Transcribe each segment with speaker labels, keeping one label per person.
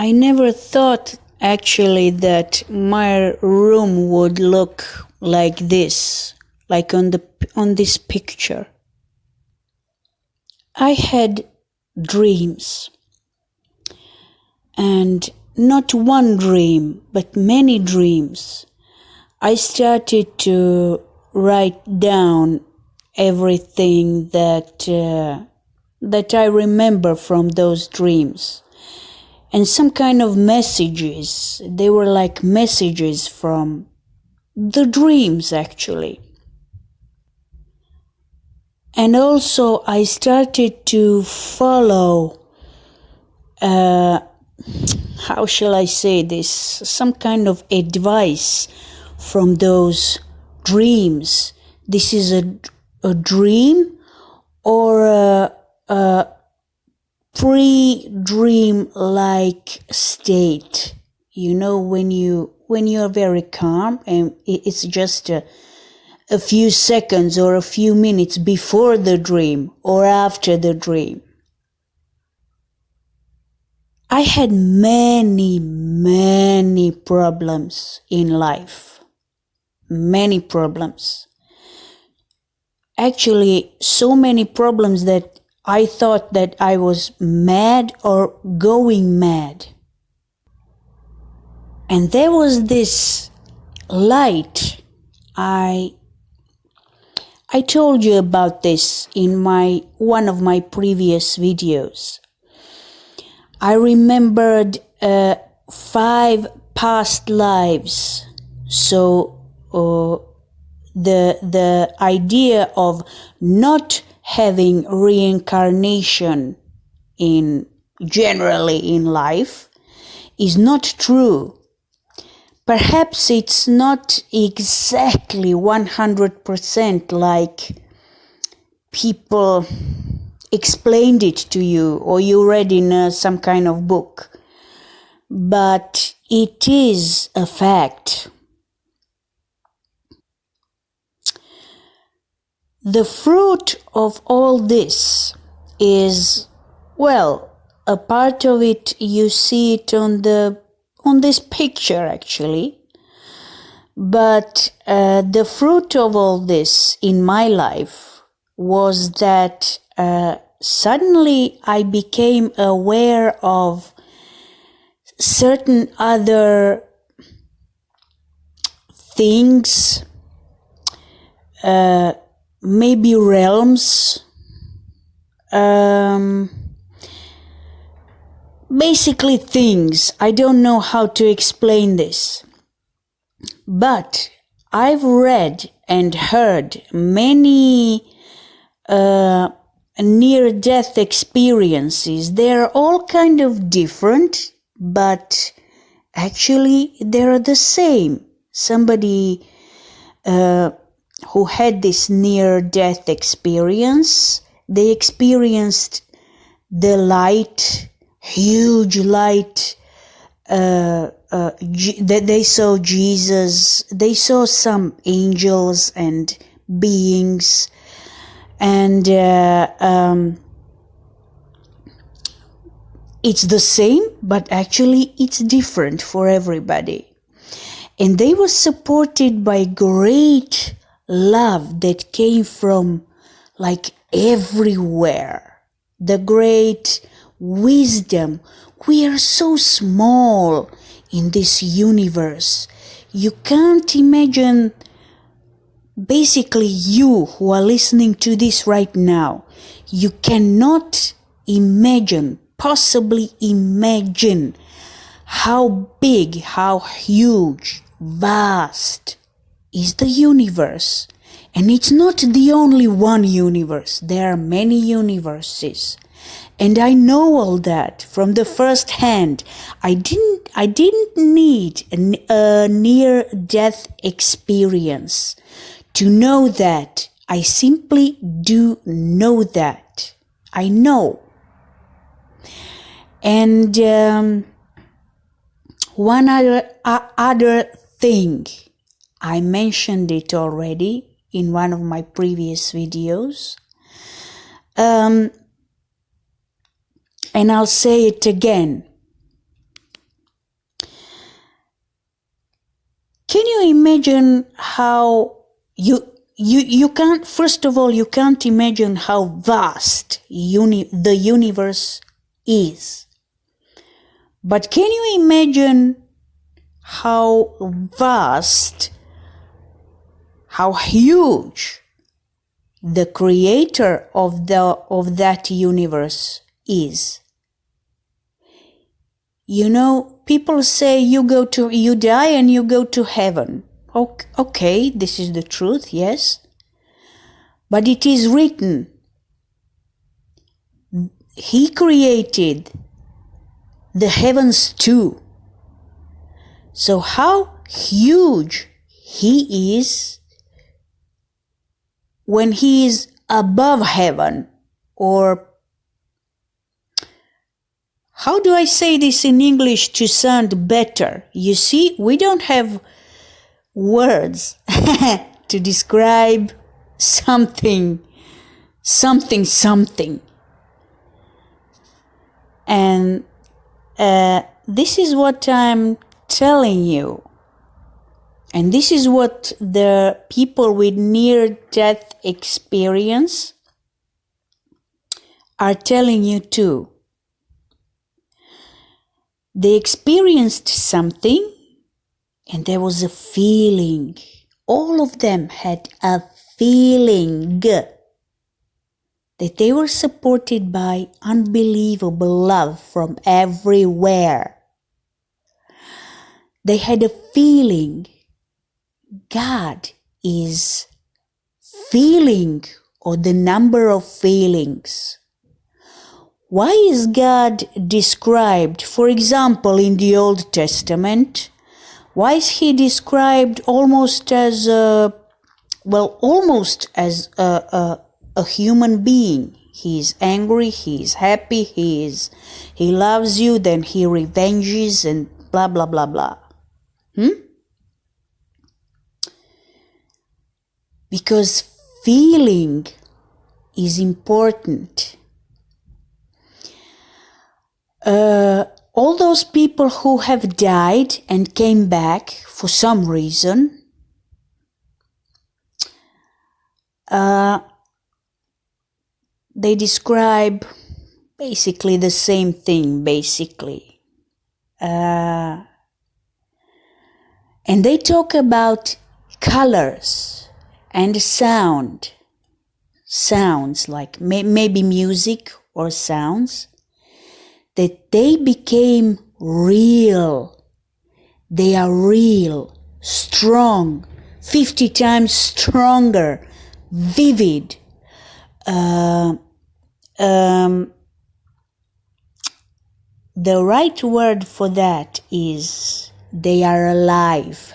Speaker 1: I never thought actually that my room would look like this, like on this picture. I had dreams, and not one dream, but many dreams. I started to write down everything that I remember from those dreams. And some kind of messages. They were like messages from the dreams, actually. And also I started to follow, how shall I say this, some kind of advice from those dreams. This is a dream or a pre-dream like state, when you are very calm and it's just a few seconds or a few minutes before the dream or after the dream. I had many problems in life. Many problems. Actually, so many problems that I thought that I was mad or going mad. And there was this light. I told you about this in one of my previous videos. I remembered 5 past lives. So the idea of not having reincarnation generally in life is not true. Perhaps it's not exactly 100% like people explained it to you or you read in some kind of book, but it is a fact. The fruit of all this is, well, a part of it you see it on this picture actually, but the fruit of all this in my life was that suddenly I became aware of certain other things, maybe realms, basically things. I don't know how to explain this, but I've read and heard many near-death experiences. They're all kind of different, but actually they're the same. Somebody who had this near-death experience, they experienced the light, huge light, they saw Jesus, they saw some angels and beings, and it's the same, but actually it's different for everybody. And they were supported by great love that came from like everywhere. The great wisdom. We are so small in this universe. You can't imagine, basically you who are listening to this right now, you cannot possibly imagine how big, how huge, vast is the universe. And it's not the only one universe. There are many universes. And I know all that from the first hand. I didn't need a near-death experience to know that. I simply do know that. I know. And one other thing, I mentioned it already in one of my previous videos, and I'll say it again. imagine how you can't, first of all, you can't imagine how vast the universe is. But can you imagine how vast, how huge the creator of that universe is? You know, people say you die and you go to heaven. Okay, this is the truth, yes. But it is written, He created the heavens too. So how huge He is when He is above heaven, or how do I say this in English to sound better? You see, we don't have words to describe something. And this is what I'm telling you. And this is what the people with near-death experience are telling you too. They experienced something and there was a feeling. All of them had a feeling that they were supported by unbelievable love from everywhere. They had a feeling. God is feeling, or the number of feelings. Why is God described, for example, in the Old Testament? Why is He described almost as a human being? He is angry, He is happy, He loves you, then He revenges and blah, blah, blah, blah. Because feeling is important. All those people who have died and came back for some reason, they describe basically the same thing, and they talk about colors and sounds like maybe music or sounds, that they became real. They are real, strong, 50 times stronger, vivid. The right word for that is they are alive.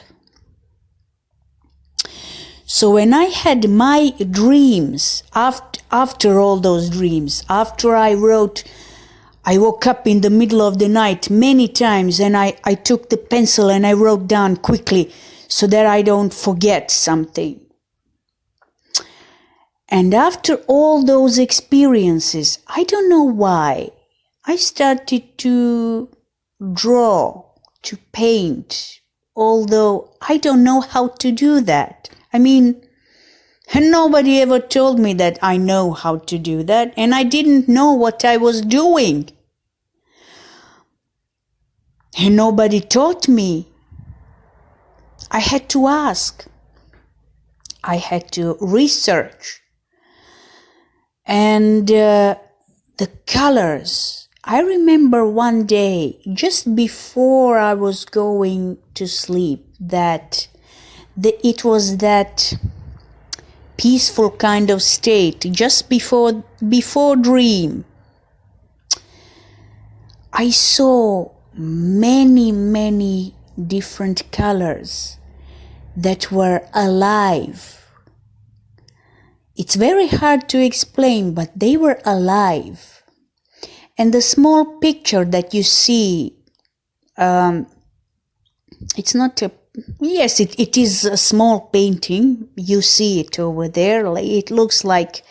Speaker 1: So when I had my dreams, after all those dreams, after I woke up in the middle of the night many times, and I took the pencil and I wrote down quickly so that I don't forget something. And after all those experiences, I don't know why, I started to draw, to paint, although I don't know how to do that. I mean, nobody ever told me that I know how to do that, and I didn't know what I was doing. And nobody taught me. I had to ask. I had to research. And the colors. I remember one day, just before I was going to sleep, that it was that peaceful kind of state, just before dream. I saw many different colors that were alive. It's very hard to explain, but they were alive. And the small picture that you see, it's not a, yes, it is a small painting. You see it over there. It looks like,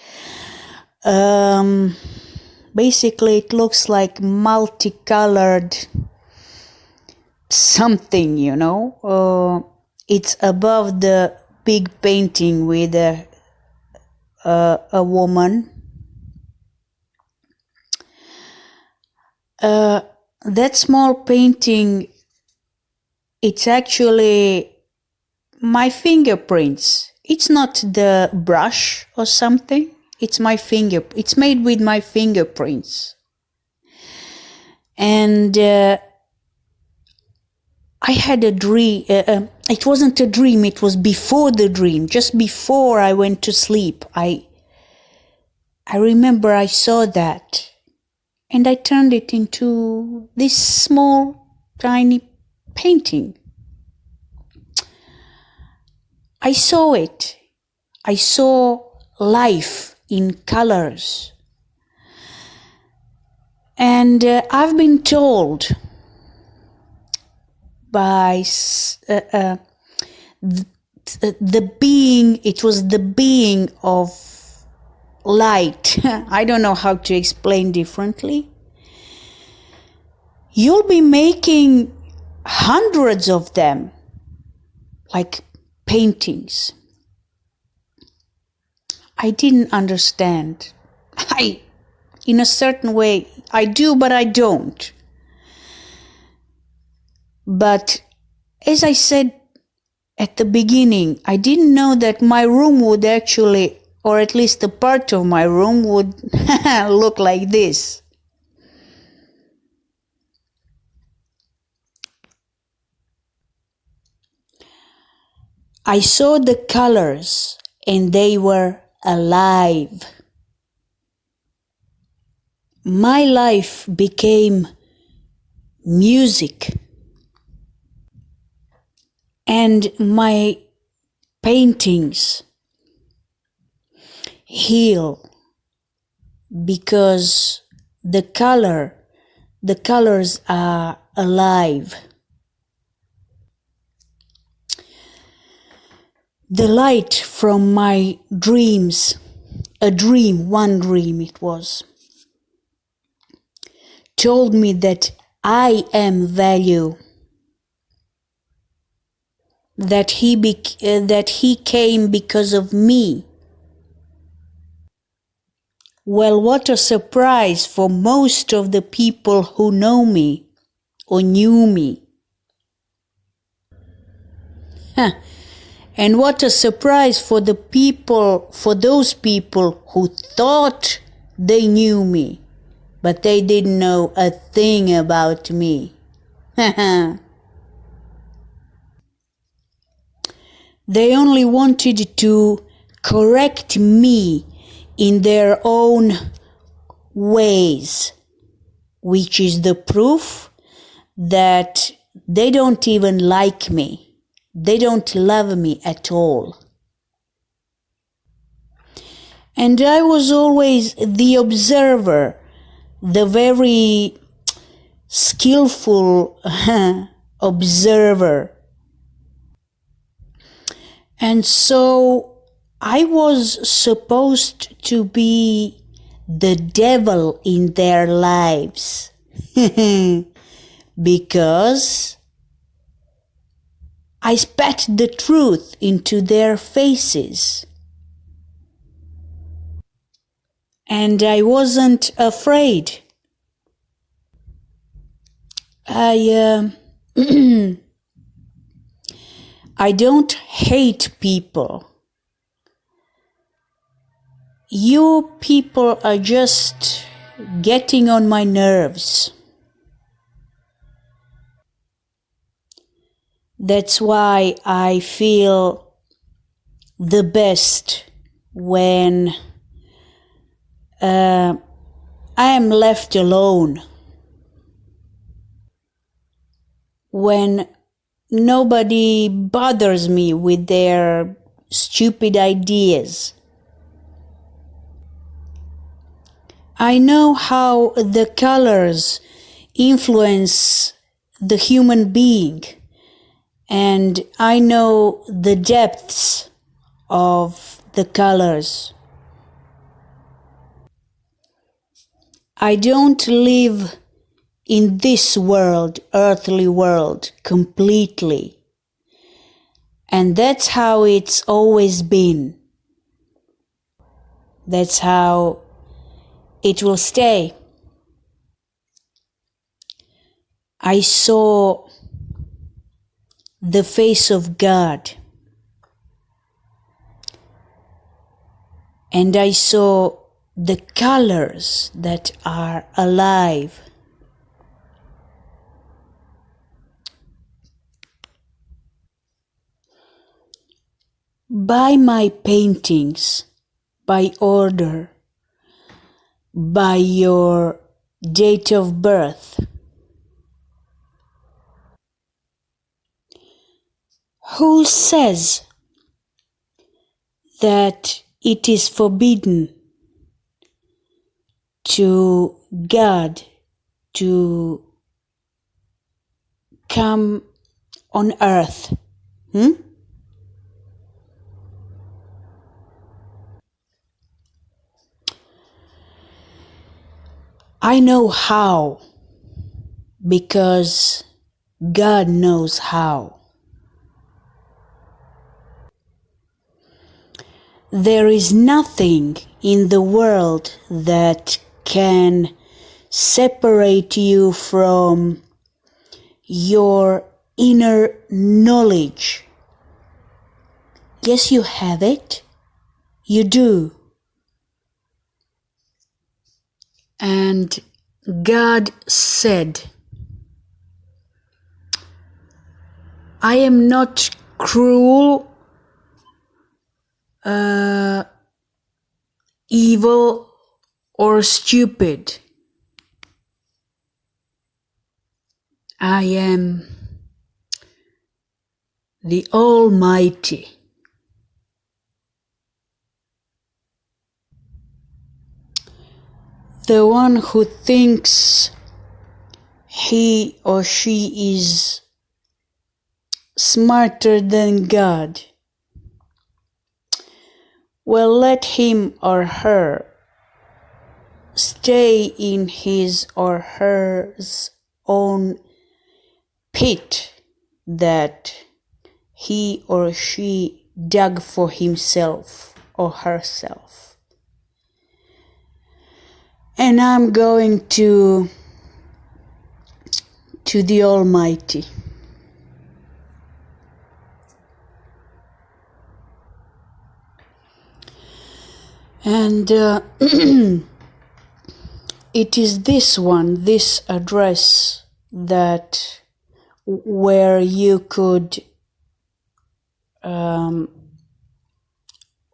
Speaker 1: basically it looks like multicolored something, It's above the big painting with a woman. That small painting, it's actually my fingerprints. It's not the brush or something. It's my finger. It's made with my fingerprints. And I had a dream. It wasn't a dream. It was before the dream. Just before I went to sleep, I remember I saw that. And I turned it into this small, tiny painting. I saw it. I saw life in colors. And I've been told by the being, it was the being of light. I don't know how to explain differently. You'll be making hundreds of them, like paintings. I didn't understand. In a certain way, I do, but I don't. But as I said at the beginning, I didn't know that my room would actually, or at least a part of my room would look like this. I saw the colors and they were alive. My life became music. And my paintings heal because the colors are alive. The light from my dreams, one dream it was, told me that I am value, that he came because of me. Well, what a surprise for most of the people who know me or knew me. And what a surprise for those people who thought they knew me, but they didn't know a thing about me. They only wanted to correct me in their own ways, which is the proof that they don't even like me. They don't love me at all. And I was always the observer, the very skillful observer. And so I was supposed to be the devil in their lives because I spat the truth into their faces. And I wasn't afraid. I don't hate people. You people are just getting on my nerves. That's why I feel the best when I am left alone. When nobody bothers me with their stupid ideas. I know how the colors influence the human being, and I know the depths of the colors. I don't live in this world, earthly world, completely. And that's how it's always been. That's how it will stay. I saw the face of God, and I saw the colors that are alive. Buy my paintings by order, by your date of birth. Who says that it is forbidden to God to come on earth? I know how, because God knows how. There is nothing in the world that can separate you from your inner knowledge. Yes, you have it. You do. And God said, I am not cruel, evil, or stupid. I am the Almighty. The one who thinks he or she is smarter than God, well, let him or her stay in his or her own pit that he or she dug for himself or herself. And I'm going to the Almighty. And it is this one, this address, that where you could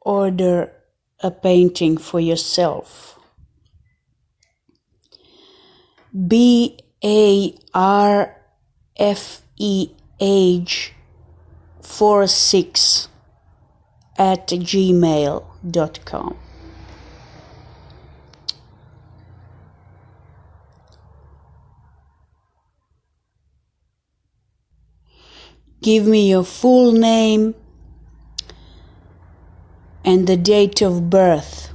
Speaker 1: order a painting for yourself. barfeh46@gmail.com. Give me your full name and the date of birth,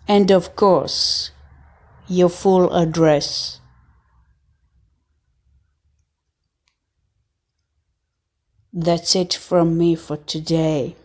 Speaker 1: and of course, your full address. That's it from me for today.